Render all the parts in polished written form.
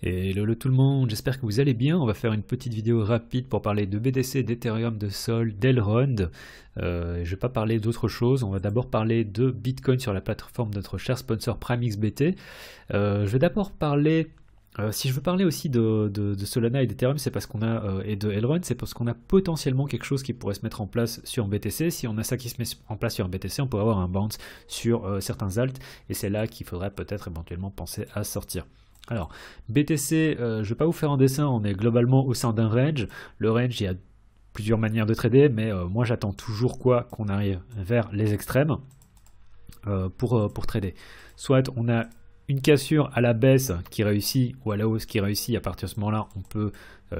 Hello tout le monde, j'espère que vous allez bien. On va faire une petite vidéo rapide pour parler de BTC, d'Ethereum, de Sol, d'Elrond. Je vais pas parler d'autre chose, on va d'abord parler de Bitcoin sur la plateforme de notre cher sponsor PrimeXBT. Je vais d'abord parler, si je veux parler aussi de Solana et d'Ethereum, c'est parce qu'on a, et de Elrond, c'est parce qu'on a potentiellement quelque chose qui pourrait se mettre en place sur BTC. Si on a ça qui se met en place sur BTC, on pourrait avoir un bounce sur certains alts, et c'est là qu'il faudrait peut-être éventuellement penser à sortir. Alors, BTC, je ne vais pas vous faire un dessin, on est globalement au sein d'un range. Le range, il y a plusieurs manières de trader, mais moi j'attends toujours qu'on arrive vers les extrêmes pour trader. Soit on a une cassure à la baisse qui réussit, ou à la hausse qui réussit. À partir de ce moment-là, on peut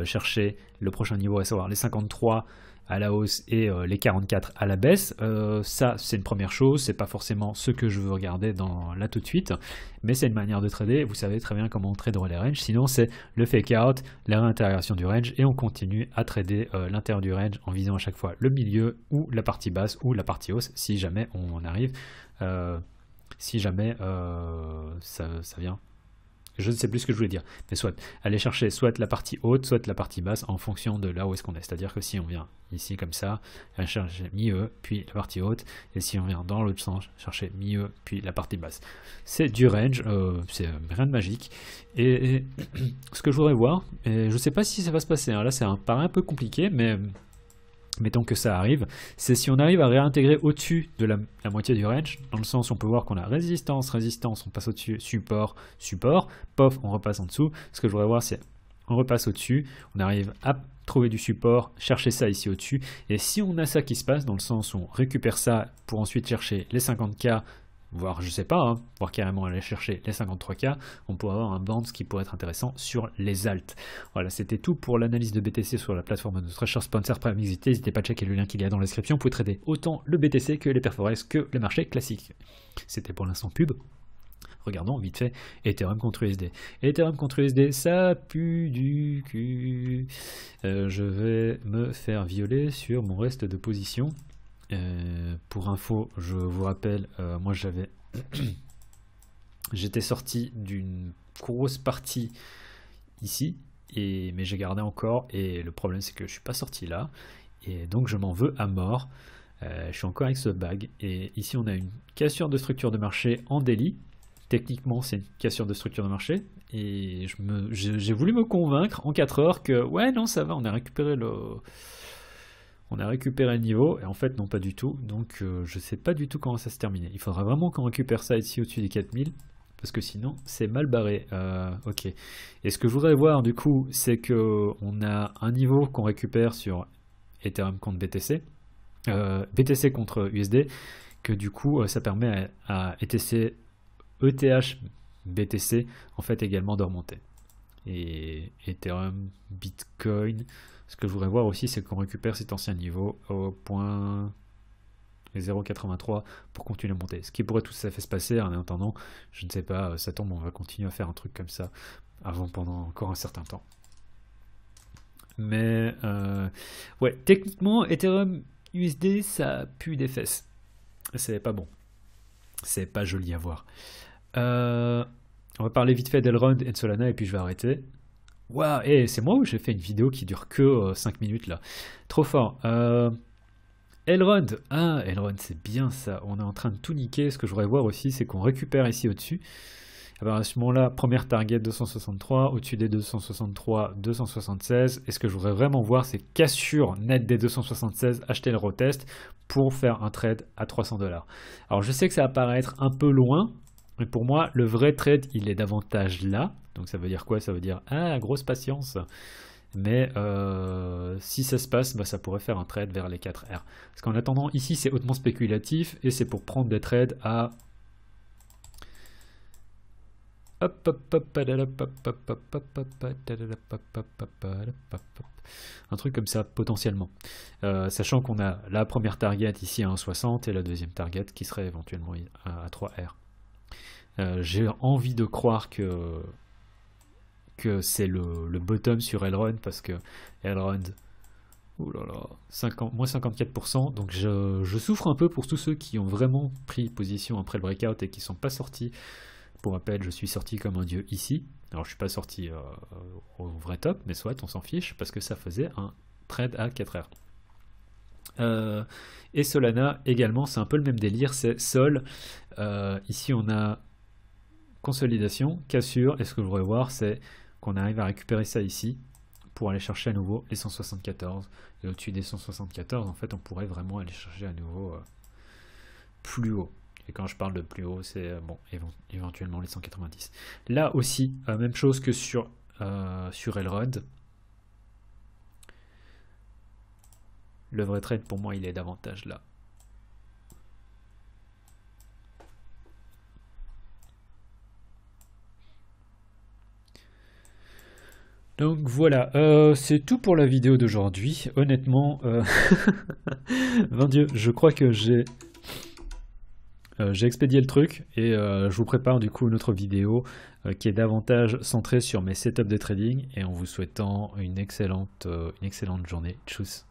chercher le prochain niveau, à savoir les 53 à la hausse et les 44 à la baisse. Ça, c'est une première chose, c'est pas forcément ce que je veux regarder là tout de suite, mais c'est une manière de trader. Vous savez très bien comment on traderait les ranges. Sinon, c'est le fake out, la réintégration du range, et on continue à trader l'intérieur du range en visant à chaque fois le milieu ou la partie basse ou la partie hausse si jamais on arrive, si jamais ça vient. Je ne sais plus ce que je voulais dire, mais soit aller chercher soit la partie haute, soit la partie basse en fonction de là où est-ce qu'on est. C'est-à-dire que si on vient ici comme ça, aller chercher milieu, puis la partie haute, et si on vient dans l'autre sens, chercher milieu, puis la partie basse. C'est du range, c'est rien de magique. Et ce que je voudrais voir, et je ne sais pas si ça va se passer, hein, là ça paraît un peu compliqué, mais mettons que ça arrive, c'est si on arrive à réintégrer au-dessus de la moitié du range, dans le sens où on peut voir qu'on a résistance, résistance, on passe au-dessus, support, support, pof, on repasse en dessous. Ce que je voudrais voir, c'est on repasse au-dessus, on arrive à trouver du support, chercher ça ici au-dessus, et si on a ça qui se passe, dans le sens où on récupère ça pour ensuite chercher les 50K, voire je sais pas, hein, voire carrément aller chercher les 53K, on pourrait avoir un bounce qui pourrait être intéressant sur les alts. Voilà, c'était tout pour l'analyse de BTC sur la plateforme de notre cher sponsor PrimeXBT. N'hésitez pas à checker le lien qu'il y a dans la description. Vous pouvez trader autant le BTC que les Perforex que le marché classique. C'était pour l'instant pub. Regardons vite fait Ethereum contre USD. Ethereum contre USD, ça pue du cul. Je vais me faire violer sur mon reste de position. Pour info, je vous rappelle, moi j'étais sorti d'une grosse partie ici, mais j'ai gardé encore, et le problème c'est que je suis pas sorti là, et donc je m'en veux à mort. Je suis encore avec ce bag, et ici on a une cassure de structure de marché en daily. Techniquement c'est une cassure de structure de marché, et j'ai voulu me convaincre en 4 heures que ouais non ça va, on a récupéré le niveau, et en fait non pas du tout, donc je sais pas du tout comment ça se termine. Il faudra vraiment qu'on récupère ça ici au-dessus des 4000, parce que sinon c'est mal barré. Ok, et ce que je voudrais voir du coup, c'est que on a un niveau qu'on récupère sur Ethereum contre BTC, BTC contre USD, que du coup ça permet à ETH BTC en fait également de remonter. Et Ethereum, Bitcoin, ce que je voudrais voir aussi, c'est qu'on récupère cet ancien niveau au point 0,83 pour continuer à monter. Ce qui pourrait tout à fait se passer en attendant, je ne sais pas, ça tombe, on va continuer à faire un truc comme ça pendant encore un certain temps. Mais ouais, techniquement, Ethereum USD, ça pue des fesses. C'est pas bon. C'est pas joli à voir. On va parler vite fait d'Elrond et de Solana, et puis je vais arrêter. Waouh, et c'est moi où j'ai fait une vidéo qui dure que 5 minutes là. Trop fort. Elrond, Elrond c'est bien ça. On est en train de tout niquer. Ce que je voudrais voir aussi, c'est qu'on récupère ici au-dessus. Alors à ce moment-là, première target 263, au-dessus des 263, 276. Et ce que je voudrais vraiment voir, c'est cassure nette des 276, acheter le retest pour faire un trade à 300 $. Alors je sais que ça va paraître un peu loin, mais pour moi, le vrai trade, il est davantage là. Donc ça veut dire quoi? Ça veut dire, grosse patience. Mais si ça se passe, ça pourrait faire un trade vers les 4R. Parce qu'en attendant, ici, c'est hautement spéculatif, et c'est pour prendre des trades à... un truc comme ça, potentiellement. Sachant qu'on a la première target ici à 1,60 et la deuxième target qui serait éventuellement à 3R. J'ai envie de croire que c'est le bottom sur Elrond, parce que Elrond, moins 54%, donc je souffre un peu pour tous ceux qui ont vraiment pris position après le breakout et qui ne sont pas sortis. Pour rappel, je suis sorti comme un dieu ici, Alors je suis pas sorti au vrai top, mais soit on s'en fiche parce que ça faisait un trade à 4 heures. Et Solana également, c'est un peu le même délire, c'est Sol. Ici on a consolidation, cassure, et ce que je voudrais voir c'est qu'on arrive à récupérer ça ici pour aller chercher à nouveau les 174. Et au-dessus des 174, en fait on pourrait vraiment aller chercher à nouveau plus haut. Et quand je parle de plus haut, c'est bon, éventuellement les 190. Là aussi, même chose que sur Elrond. Le vrai trade pour moi, il est davantage là. Donc voilà, c'est tout pour la vidéo d'aujourd'hui. Honnêtement, mon Dieu, je crois que j'ai expédié le truc et je vous prépare du coup une autre vidéo qui est davantage centrée sur mes setups de trading et en vous souhaitant une excellente journée. Tchuss.